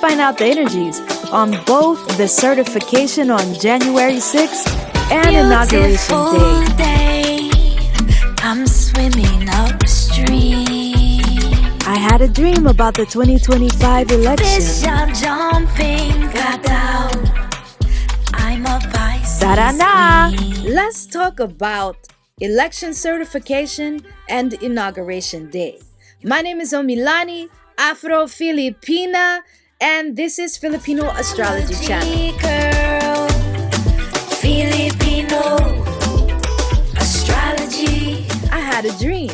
find out the energies on both the certification on January 6th and Inauguration Day. I'm swimming upstream. I had a dream about the 2025 election. Fish are jumping, got out. I'm a Pisces Ta-da-na! queen. Let's talk about election certification and Inauguration Day. My name is Omilani, Afro Filipina, and this is Filipino Astrology Channel. Girl, Filipino Astrology. I had a dream,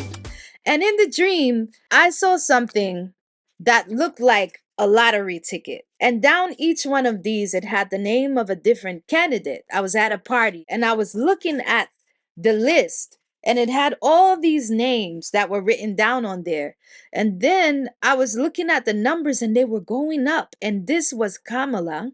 and in the dream, I saw something that looked like a lottery ticket. And down each one of these, it had the name of a different candidate. I was at a party and I was looking at the list, and it had all these names that were written down on there. And then I was looking at the numbers and they were going up. And this was Kamala.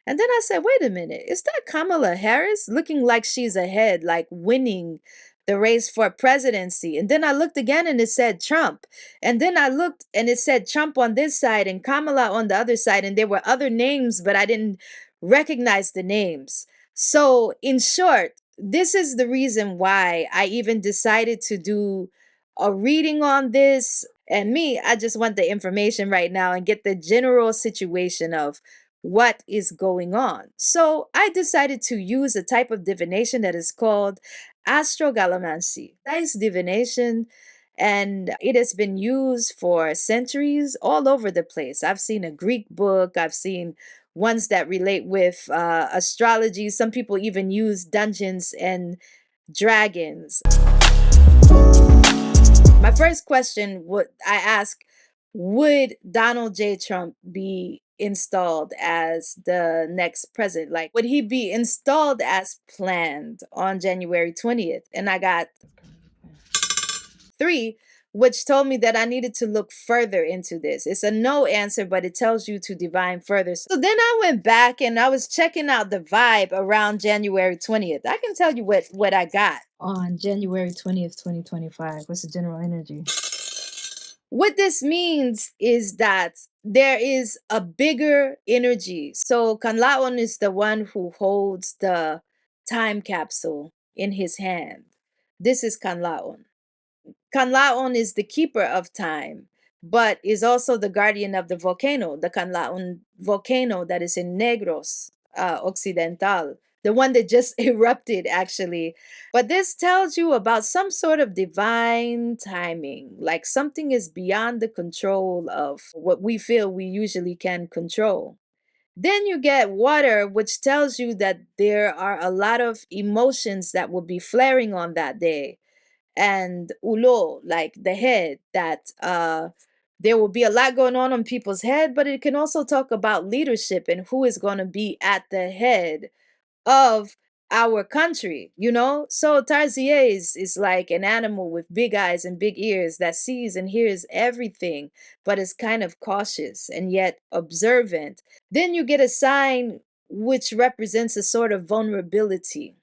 And then I said, wait a minute, is that Kamala Harris looking like she's ahead, like winning the race for presidency? And then I looked again and it said Trump. And then I looked and it said Trump on this side and Kamala on the other side. And there were other names, but I didn't recognize the names. So, in short, this is the reason why I even decided to do a reading on this. And me, I just want the information right now and get the general situation of what is going on. So I decided to use a type of divination that is called astrogalomancy. That is divination, and it has been used for centuries all over the place. I've seen a Greek book, I've seen ones that relate with astrology. Some people even use Dungeons and Dragons. My first question would I ask, would Donald J. Trump be installed as the next president? Like, would he be installed as planned on January 20th? And I got 3, which told me that I needed to look further into this. It's a no answer, but it tells you to divine further. So then I went back and I was checking out the vibe around January 20th. I can tell you what I got on January 20th, 2025. What's the general energy? What this means is that there is a bigger energy. So Kanlaon is the one who holds the time capsule in his hand. This is Kanlaon. Kanlaon is the keeper of time, but is also the guardian of the volcano, the Kanlaon volcano that is in Negros Occidental, the one that just erupted actually. But this tells you about some sort of divine timing, like something is beyond the control of what we feel we usually can control. Then you get water, which tells you that there are a lot of emotions that will be flaring on that day, and ulo, like the head, that there will be a lot going on people's head, but it can also talk about leadership and who is going to be at the head of our country, you know? So Tarzier is like an animal with big eyes and big ears that sees and hears everything, but is kind of cautious and yet observant. Then you get a sign which represents a sort of vulnerability.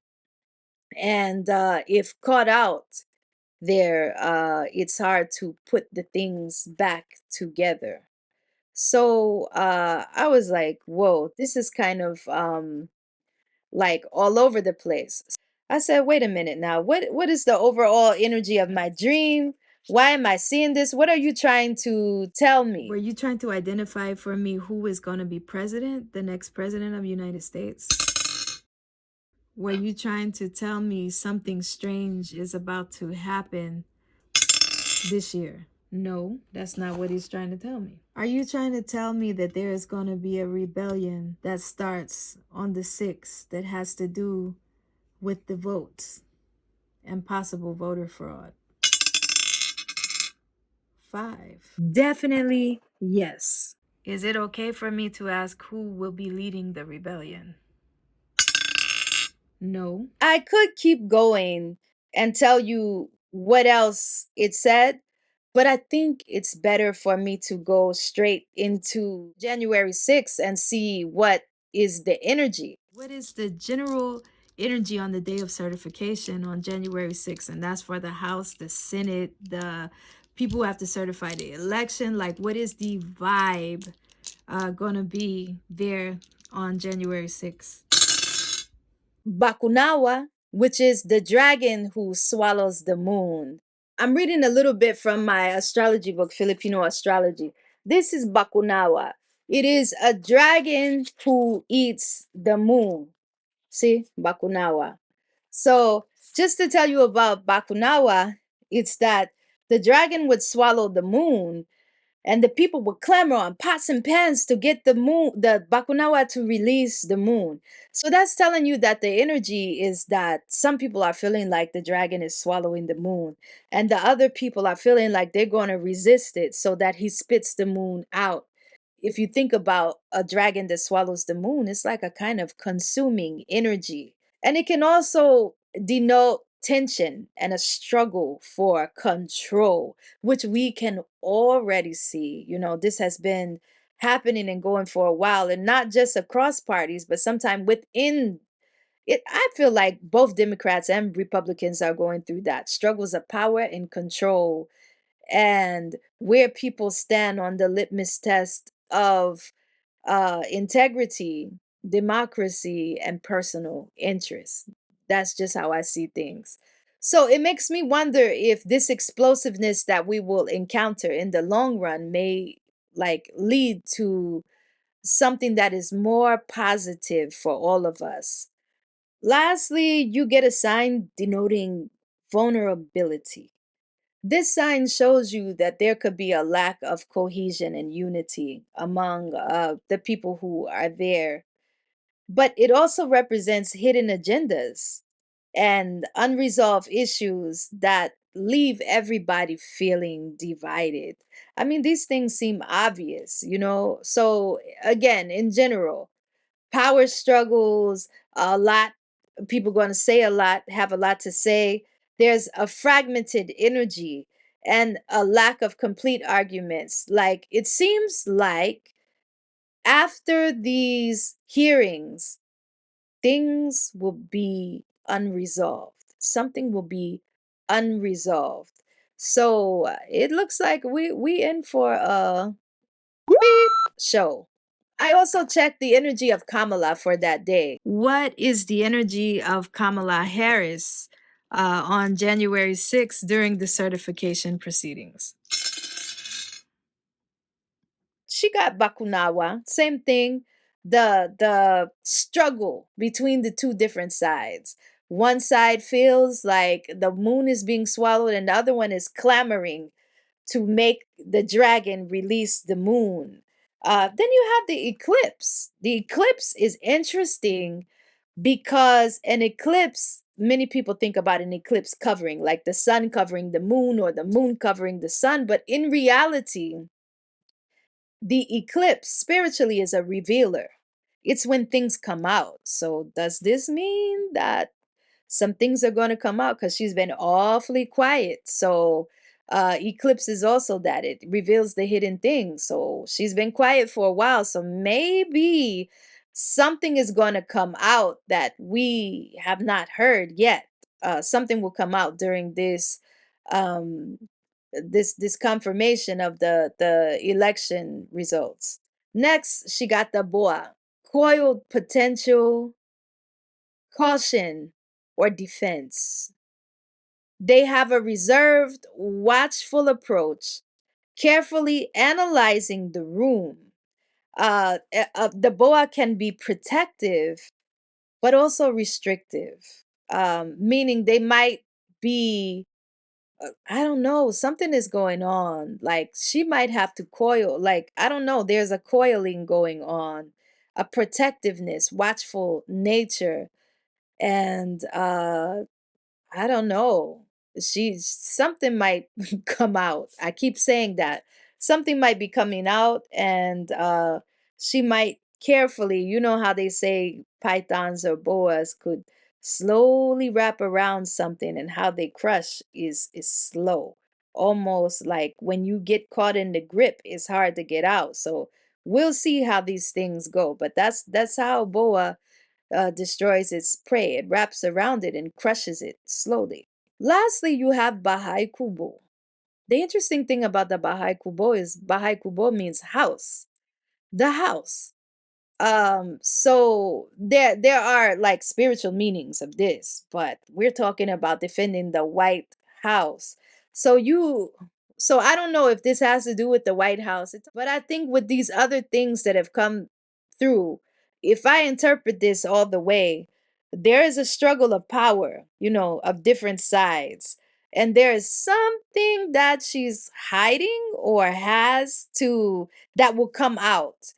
And if caught out there, it's hard to put the things back together. So I was like, whoa, this is kind of like all over the place. I said, wait a minute now, what is the overall energy of my dream? Why am I seeing this? What are you trying to tell me? Were you trying to identify for me who is going to be president, the next president of the United States? Were you trying to tell me something strange is about to happen this year? No, that's not what he's trying to tell me. Are you trying to tell me that there is going to be a rebellion that starts on the 6th that has to do with the votes and possible voter fraud? 5. Definitely yes. Is it okay for me to ask who will be leading the rebellion? No. I could keep going and tell you what else it said, but I think it's better for me to go straight into January 6th and see what is the energy. What is the general energy on the day of certification on January 6th? And that's for the House, the Senate, the people who have to certify the election. Like, what is the vibe going to be there on January 6th. Bakunawa, which is the dragon who swallows the moon. I'm reading a little bit from my astrology book, Filipino Astrology. This is Bakunawa. It is a dragon who eats the moon. See, Bakunawa. So, just to tell you about Bakunawa, it's that the dragon would swallow the moon, and the people would clamor on pots and pans to get the Bakunawa to release the moon. So that's telling you that the energy is that some people are feeling like the dragon is swallowing the moon, and the other people are feeling like they're going to resist it so that he spits the moon out. If you think about a dragon that swallows the moon, it's like a kind of consuming energy. And it can also denote tension and a struggle for control, which we can already see. This has been happening and going for a while, and not just across parties, but sometimes within it. I feel like both Democrats and Republicans are going through that struggles of power and control, and where people stand on the litmus test of integrity, democracy, and personal interest. That's just how I see things. So it makes me wonder if this explosiveness that we will encounter in the long run may like lead to something that is more positive for all of us. Lastly, you get a sign denoting vulnerability. This sign shows you that there could be a lack of cohesion and unity among the people who are there. But it also represents hidden agendas and unresolved issues that leave everybody feeling divided. I mean, these things seem obvious. So, again, in general, power struggles, a lot, people going to say a lot, have a lot to say. There's a fragmented energy and a lack of complete arguments. Like, it seems like after these hearings, things will be unresolved. Something will be unresolved. So it looks like we in for a beep show. I also checked the energy of Kamala for that day. What is the energy of Kamala Harris on January 6th during the certification proceedings? She got Bakunawa, same thing. The struggle between the two different sides. One side feels like the moon is being swallowed, and the other one is clamoring to make the dragon release the moon. Then you have the eclipse. The eclipse is interesting because an eclipse, many people think about an eclipse covering, like the sun covering the moon or the moon covering the sun. But in reality, the eclipse spiritually is a revealer. It's when things come out. So, does this mean that some things are going to come out? Because she's been awfully quiet. So, eclipse is also that it reveals the hidden things. So, she's been quiet for a while. So, maybe something is going to come out that we have not heard yet. Something will come out during um, this confirmation of the election results. Next, she got the boa, coiled potential, caution, or defense. They have a reserved, watchful approach, carefully analyzing the room. The boa can be protective, but also restrictive, meaning they might be I don't know, something is going on. Like she might have to coil. Like I don't know, there's a coiling going on, a protectiveness, watchful nature, and I don't know. Something might come out. I keep saying that. Something might be coming out, and she might carefully, you know how they say pythons or boas could slowly wrap around something, and how they crush is slow. Almost like when you get caught in the grip, it's hard to get out. So we'll see how these things go. But that's how boa destroys its prey. It wraps around it and crushes it slowly. Lastly, you have Bahai Kubo. The interesting thing about the Bahai Kubo is Bahai Kubo means house. the house. So there are like spiritual meanings of this, but we're talking about defending the White House. So you so I don't know if this has to do with the White House, but I think with these other things that have come through, if I interpret this all the way, there is a struggle of power, of different sides. And there is something that she's hiding or has to that will come out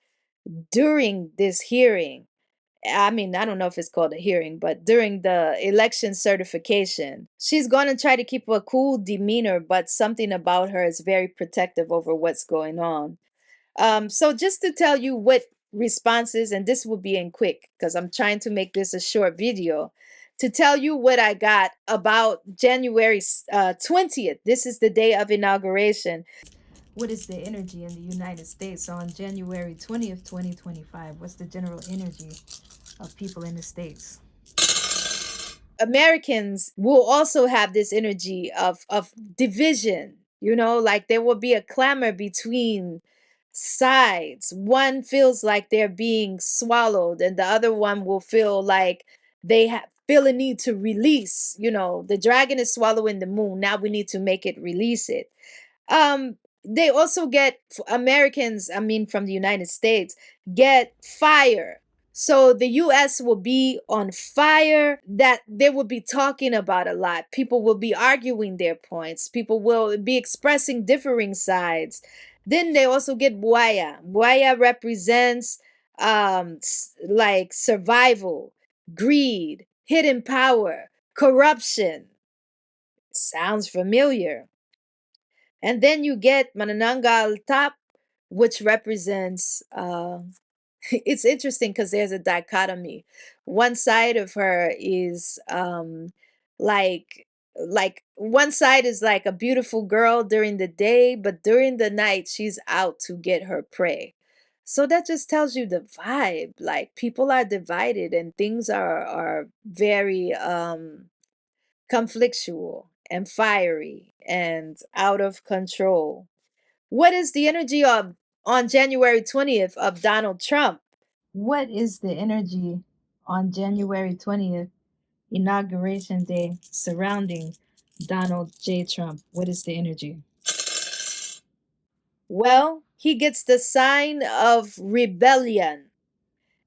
during this hearing. I mean, I don't know if it's called a hearing, but during the election certification, she's going to try to keep a cool demeanor, but something about her is very protective over what's going on. So just to tell you what responses, and this will be in quick because I'm trying to make this a short video, to tell you what I got about January 20th. This is the day of inauguration. What is the energy in the United States on January 20th, 2025? What's the general energy of people in the States? Americans will also have this energy of division, like there will be a clamor between sides. One feels like they're being swallowed, and the other one will feel like feel a need to release. The dragon is swallowing the moon. Now we need to make it release it. They also get Americans, I mean from the United States, get fire. So the US will be on fire, that they will be talking about a lot. People will be arguing their points. People will be expressing differing sides. Then they also get buaya. Buaya represents like survival, greed, hidden power, corruption. Sounds familiar. And then you get Manananggal Tap, which represents it's interesting because there's a dichotomy. One side of her is like one side is like a beautiful girl during the day, but during the night she's out to get her prey. So that just tells you the vibe. Like people are divided and things are very conflictual and fiery and out of control. What is the energy of on January 20th of Donald Trump? What is the energy on January 20th, Inauguration Day, surrounding Donald J. Trump? What is the energy? Well, he gets the sign of rebellion.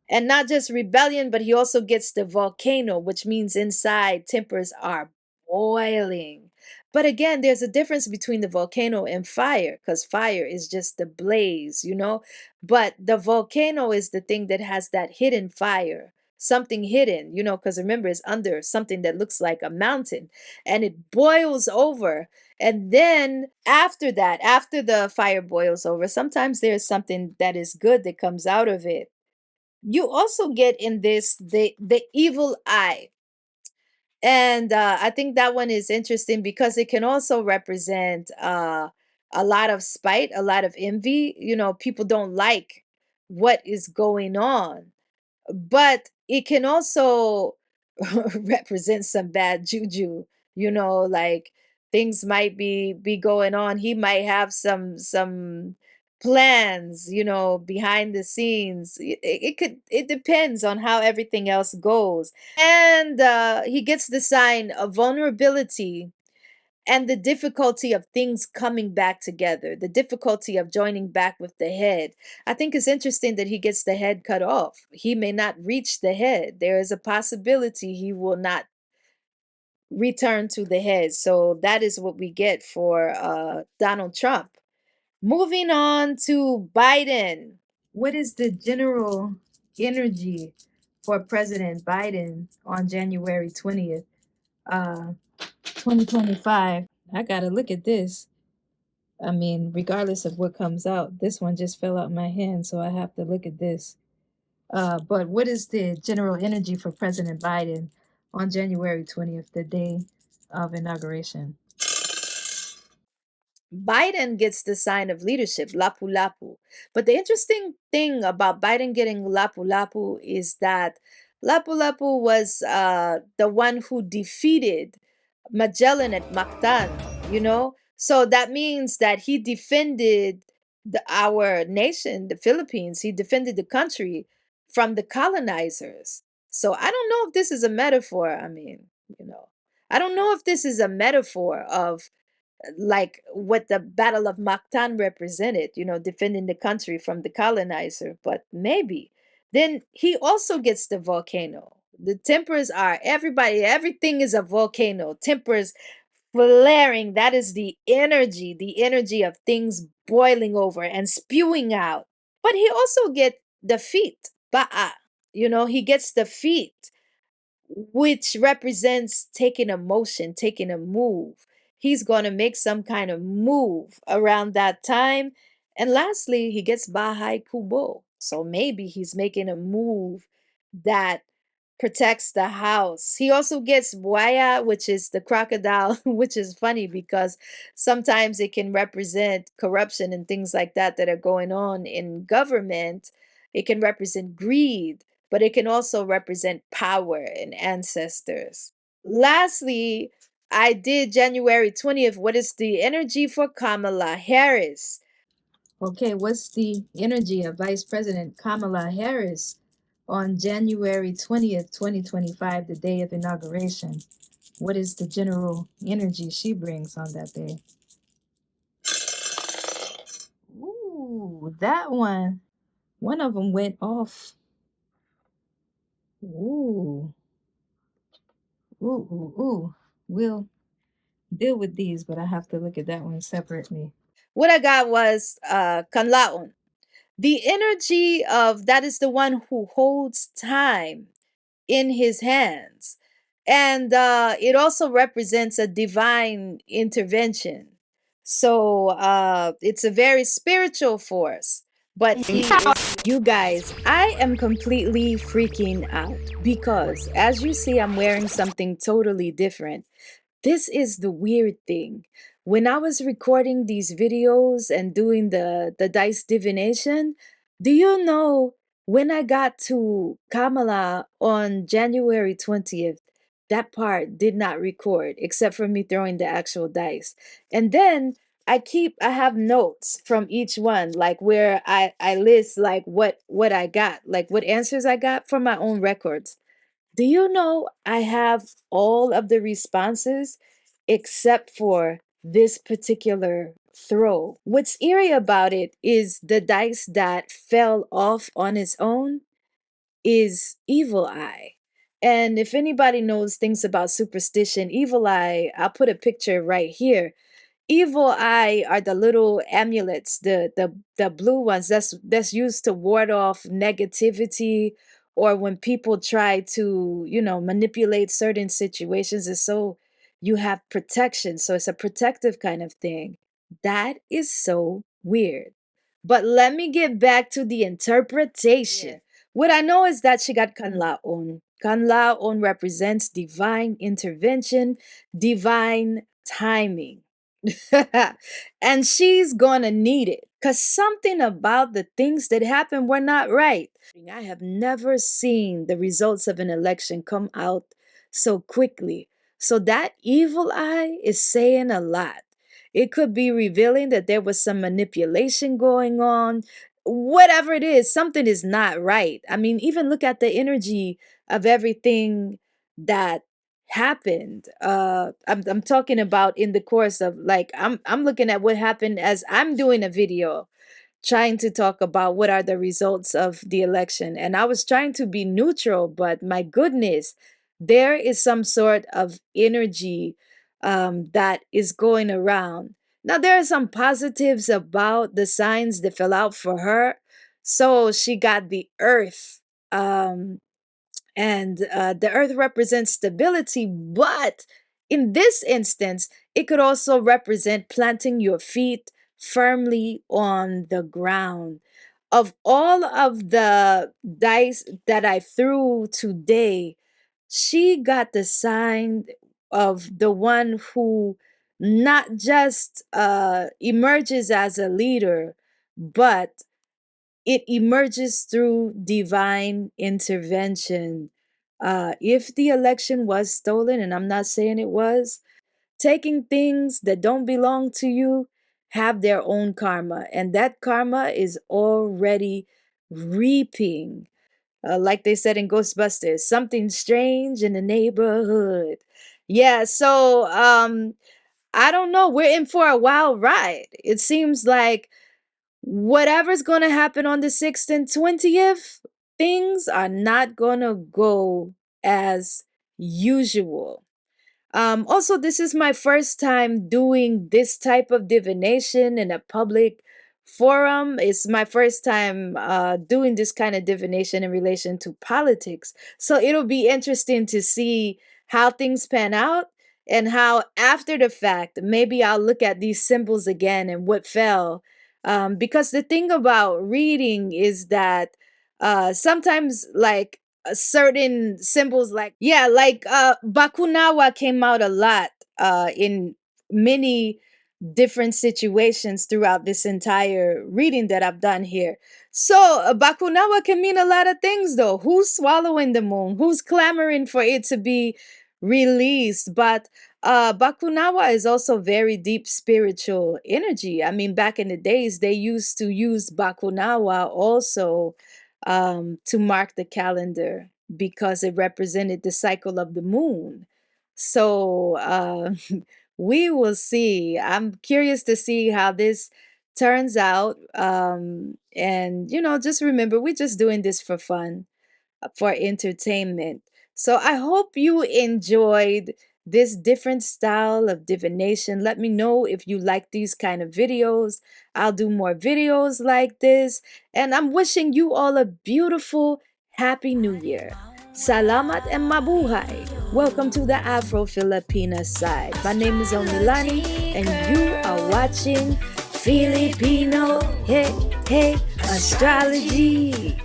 And not just rebellion, but he also gets the volcano, which means inside tempers are boiling. But again, there's a difference between the volcano and fire, because fire is just the blaze. But the volcano is the thing that has that hidden fire, something hidden, because remember, it's under something that looks like a mountain and it boils over. And then after that, after the fire boils over, sometimes there's something that is good that comes out of it. You also get in this the evil eye, and I think that one is interesting because it can also represent a lot of spite, a lot of envy. People don't like what is going on, but it can also represent some bad juju. Like things might be going on. He might have some plans, behind the scenes. It depends on how everything else goes. And he gets the sign of vulnerability and the difficulty of things coming back together, the difficulty of joining back with the head. I think it's interesting that he gets the head cut off. He may not reach the head. There is a possibility he will not return to the head. So that is what we get for Donald Trump. Moving on to Biden. What is the general energy for President Biden on January 20th, 2025? I got to look at this. I mean, regardless of what comes out, this one just fell out my hand, so I have to look at this. But what is the general energy for President Biden on January 20th, the day of inauguration? Biden gets the sign of leadership, lapu lapu. But the interesting thing about Biden getting lapu lapu is that lapu lapu was the one who defeated Magellan at Mactan. So that means that he defended our nation, the Philippines. He defended the country from the colonizers. So I don't know if this is a metaphor. I mean, you know, I don't know if this is a metaphor of like what the Battle of Mactan represented, defending the country from the colonizer, but maybe. Then he also gets the volcano. The tempers are everything is a volcano. Tempers flaring, that is the energy of things boiling over and spewing out. But he also get the feet, ba'a. He gets the feet, which represents taking a motion, taking a move. He's going to make some kind of move around that time. And lastly, he gets Bahai Kubo. So maybe he's making a move that protects the house. He also gets Buaya, which is the crocodile, which is funny because sometimes it can represent corruption and things like that are going on in government. It can represent greed, but it can also represent power and ancestors. Lastly, I did January 20th. What is the energy for Kamala Harris? Okay, what's the energy of Vice President Kamala Harris on January 20th, 2025, the day of inauguration? What is the general energy she brings on that day? Ooh, that one. One of them went off. Ooh, ooh. We'll deal with these, but I have to look at that one separately. What I got was Kanlaon. The energy of that is the one who holds time in his hands. And it also represents a divine intervention. So it's a very spiritual force. But he is, you guys, I am completely freaking out because as you see, I'm wearing something totally different. This is the weird thing. When I was recording these videos and doing the dice divination, do you know when I got to Kamala on January 20th, that part did not record except for me throwing the actual dice. And then I have notes from each one, like where I list like what I got, like what answers I got from my own records. Do you know I have all of the responses except for this particular throw? What's eerie about it is the dice that fell off on its own is Evil Eye. And if anybody knows things about superstition, Evil Eye, I'll put a picture right here. Evil eye are the little amulets, the blue ones that's used to ward off negativity, or when people try to, manipulate certain situations. And so you have protection. So it's a protective kind of thing. That is so weird. But let me get back to the interpretation. Yeah. What I know is that she got Kanlaon. Kanlaon represents divine intervention, divine timing. And she's gonna need it because something about the things that happened were not right. I have never seen the results of an election come out so quickly. So that evil eye is saying a lot. It could be revealing that there was some manipulation going on. Whatever it is, something is not right. I mean, even look at the energy of everything that happened. I'm talking about in the course of like I'm looking at what happened as I'm doing a video trying to talk about what are the results of the election. And I was trying to be neutral, but my goodness, there is some sort of energy that is going around. Now, there are some positives about the signs that fell out for her. So she got the earth. And the earth represents stability, but in this instance, it could also represent planting your feet firmly on the ground. Of all of the dice that I threw today, she got the sign of the one who not just emerges as a leader, but it emerges through divine intervention. If the election was stolen, and I'm not saying it was, taking things that don't belong to you, have their own karma, and that karma is already reaping. Like they said in Ghostbusters, something strange in the neighborhood. Yeah, so I don't know. We're in for a wild ride. It seems like whatever's going to happen on the 6th and 20th, things are not going to go as usual. Also, this is my first time doing this type of divination in a public forum. It's my first time doing this kind of divination in relation to politics. So it'll be interesting to see how things pan out and how, after the fact, maybe I'll look at these symbols again and what fell. Because the thing about reading is that sometimes, like, certain symbols, like, yeah, like bakunawa came out a lot in many different situations throughout this entire reading that I've done here. So bakunawa can mean a lot of things, though. Who's swallowing the moon? Who's clamoring for it to be released? But bakunawa is also very deep spiritual energy. I mean, back in the days, they used to use bakunawa also to mark the calendar because it represented the cycle of the moon. So we will see. I'm curious to see how this turns out. And, just remember, we're just doing this for fun, for entertainment. So I hope you enjoyed this different style of divination. Let me know if you like these kind of videos. I'll do more videos like this. And I'm wishing you all a beautiful, happy new year. Salamat and mabuhay. Welcome to the Afro Filipina side. My name is Omilani, and you are watching Filipino, hey, hey, Astrology.